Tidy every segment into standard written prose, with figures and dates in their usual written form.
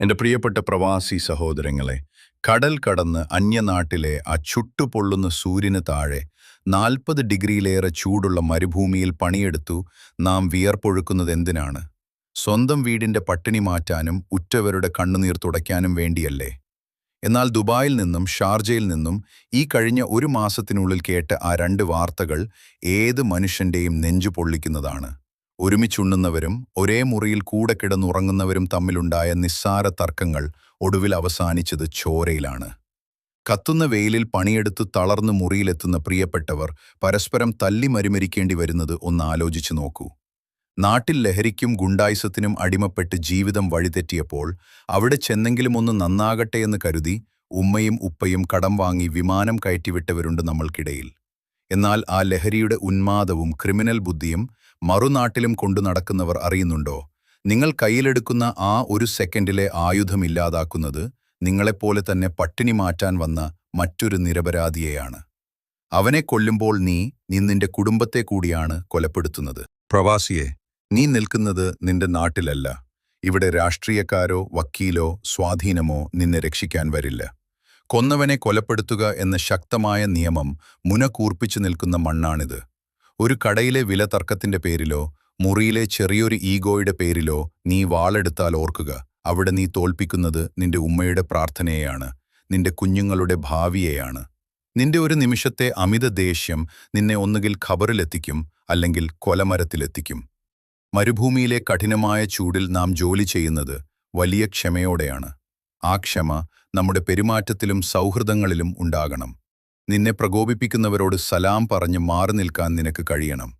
എൻ്റെ പ്രിയപ്പെട്ട പ്രവാസി സഹോദരങ്ങളെ, കടൽ കടന്ന് അന്യനാട്ടിലെ ആ ചുട്ടുപൊള്ളുന്ന സൂര്യന് താഴെ 40 ഡിഗ്രിയിലേറെ ചൂടുള്ള മരുഭൂമിയിൽ പണിയെടുത്തു നാം വിയർപ്പൊഴുക്കുന്നത് എന്തിനാണ്? സ്വന്തം വീടിൻ്റെ പട്ടിണി മാറ്റാനും ഉറ്റവരുടെ കണ്ണുനീർ തുടയ്ക്കാനും വേണ്ടിയല്ലേ? എന്നാൽ ദുബായിൽ നിന്നും ഷാർജയിൽ നിന്നും ഈ കഴിഞ്ഞ ഒരു മാസത്തിനുള്ളിൽ കേട്ട ആ രണ്ട് വാർത്തകൾ ഏത് മനുഷ്യൻ്റെയും നെഞ്ചു പൊള്ളിക്കുന്നതാണ്. ഒരുമിച്ചുണ്ണുന്നവരും ഒരേ മുറിയിൽ കൂടെ കിടന്നുറങ്ങുന്നവരും തമ്മിലുണ്ടായ നിസ്സാര തർക്കങ്ങൾ ഒടുവിൽ അവസാനിച്ചത് ചോരയിലാണ്. കത്തുന്ന വെയിലിൽ പണിയെടുത്ത് തളർന്ന് മുറിയിലെത്തുന്ന പ്രിയപ്പെട്ടവർ പരസ്പരം തല്ലി മരുമരിക്കേണ്ടി വരുന്നത് ഒന്ന് ആലോചിച്ചു നോക്കൂ. നാട്ടിൽ ലഹരിക്കും ഗുണ്ടായിസത്തിനും അടിമപ്പെട്ട് ജീവിതം വഴിതെറ്റിയപ്പോൾ അവിടെ ചെന്നെങ്കിലും ഒന്ന് നന്നാകട്ടെ എന്ന് കരുതി ഉമ്മയും ഉപ്പയും കടം വാങ്ങി വിമാനം കയറ്റിവിട്ടവരുണ്ട് നമ്മൾക്കിടയിൽ. എന്നാൽ ആ ലഹരിയുടെ ഉന്മാദവും ക്രിമിനൽ ബുദ്ധിയും മറുനാട്ടിലും കൊണ്ടു നടക്കുന്നവർ അറിയുന്നുണ്ടോ? നിങ്ങൾ കയ്യിലെടുക്കുന്ന ആ ഒരു സെക്കൻഡിലെ ആയുധം ഇല്ലാതാക്കുന്നത് നിങ്ങളെപ്പോലെ തന്നെ പട്ടിണി മാറ്റാൻ വന്ന മറ്റൊരു നിരപരാധിയെയാണ്. അവനെ കൊല്ലുമ്പോൾ നീ നിന്റെ കുടുംബത്തെ കൂടിയാണ് കൊലപ്പെടുത്തുന്നത്. പ്രവാസിയെ, നീ നിൽക്കുന്നത് നിന്റെ നാട്ടിലല്ല. ഇവിടെ രാഷ്ട്രീയക്കാരോ വക്കീലോ സ്വാധീനമോ നിന്നെ രക്ഷിക്കാൻ വരില്ല. കൊന്നവനെ കൊലപ്പെടുത്തുക എന്ന ശക്തമായ നിയമം മുനകൂർപ്പിച്ചു നിൽക്കുന്ന മണ്ണാണിത്. ഒരു കടയിലെ വില തർക്കത്തിന്റെ പേരിലോ മുറിയിലെ ചെറിയൊരു ഈഗോയുടെ പേരിലോ നീ വാളെടുത്താൽ ഓർക്കുക, അവിടെ നീ തോൽപ്പിക്കുന്നത് നിന്റെ ഉമ്മയുടെ പ്രാർത്ഥനയെയാണ്, നിന്റെ കുഞ്ഞുങ്ങളുടെ ഭാവിയെയാണ്. നിന്റെ ഒരു നിമിഷത്തെ അമിത ദേഷ്യം നിന്നെ ഒന്നുകിൽ ഖബറിലെത്തിക്കും, അല്ലെങ്കിൽ കൊലമരത്തിലെത്തിക്കും. മരുഭൂമിയിലെ കഠിനമായ ചൂടിൽ നാം ജോലി ചെയ്യുന്നത് വലിയ ക്ഷമയോടെയാണ്. ആ ക്ഷമ നമ്മുടെ പെരുമാറ്റത്തിലും സൗഹൃദങ്ങളിലും ഉണ്ടാകണം. നിന്നെ പ്രകോപിപ്പിക്കുന്നവരോട് സലാം പറഞ്ഞ് മാറി നിൽക്കാൻ നിനക്ക് കഴിയണം.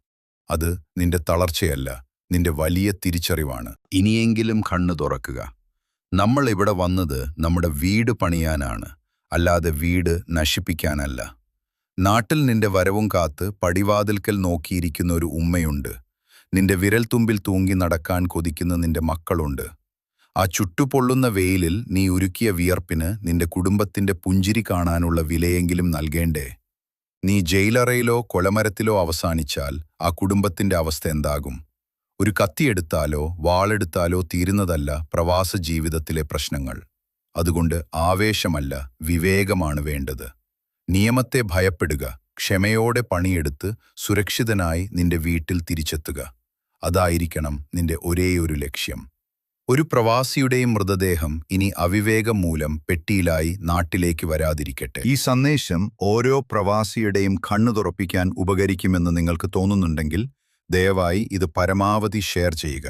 അത് നിന്റെ തളർച്ചയല്ല, നിന്റെ വലിയ തിരിച്ചറിവാണ്. ഇനിയെങ്കിലും കണ്ണു തുറക്കുക. നമ്മൾ ഇവിടെ വന്നത് നമ്മുടെ വീട് പണിയാനാണ്, അല്ലാതെ വീട് നശിപ്പിക്കാനല്ല. നാട്ടിൽ നിന്റെ വരവും കാത്ത് പടിവാതിൽക്കൽ നോക്കിയിരിക്കുന്ന ഒരു ഉമ്മയുണ്ട്. നിന്റെ വിരൽത്തുമ്പിൽ തൂങ്ങി നടക്കാൻ കൊതിക്കുന്ന നിന്റെ മക്കളുണ്ട്. ആ ചുട്ടുപൊള്ളുന്ന വെയിലിൽ നീ ഉരുക്കിയ വിയർപ്പിന് നിന്റെ കുടുംബത്തിന്റെ പുഞ്ചിരി കാണാനുള്ള വിലയെങ്കിലും നൽകേണ്ടേ? നീ ജയിലറയിലോ കൊലമരത്തിലോ അവസാനിച്ചാൽ ആ കുടുംബത്തിന്റെ അവസ്ഥ എന്താകും? ഒരു കത്തിയെടുത്താലോ വാളെടുത്താലോ തീരുന്നതല്ല പ്രവാസ ജീവിതത്തിലെ പ്രശ്നങ്ങൾ. അതുകൊണ്ട് ആവേശമല്ല, വിവേകമാണ് വേണ്ടത്. നിയമത്തെ ഭയപ്പെടുക, ക്ഷമയോടെ പണിയെടുത്ത് സുരക്ഷിതനായി നിന്റെ വീട്ടിൽ തിരിച്ചെത്തുക. അതായിരിക്കണം നിന്റെ ഒരേയൊരു ലക്ഷ്യം. ഒരു പ്രവാസിയുടെയും മൃതദേഹം ഇനി അവിവേകം മൂലം പെട്ടിയിലായി നാട്ടിലേക്ക് വരാതിരിക്കട്ടെ. ഈ സന്ദേശം ഓരോ പ്രവാസിയുടെയും കണ്ണു തുറപ്പിക്കാൻ ഉപകരിക്കുമെന്ന് നിങ്ങൾക്ക് തോന്നുന്നുണ്ടെങ്കിൽ ദയവായി ഇത് പരമാവധി ഷെയർ ചെയ്യുക.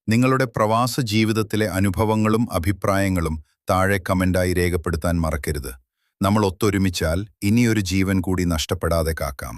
നിങ്ങളുടെ പ്രവാസ ജീവിതത്തിലെ അനുഭവങ്ങളും അഭിപ്രായങ്ങളും താഴെ കമന്റായി രേഖപ്പെടുത്താൻ മറക്കരുത്. നമ്മൾ ഒത്തൊരുമിച്ചാൽ ഇനിയൊരു ജീവൻ കൂടി നഷ്ടപ്പെടാതെ കാക്കാം.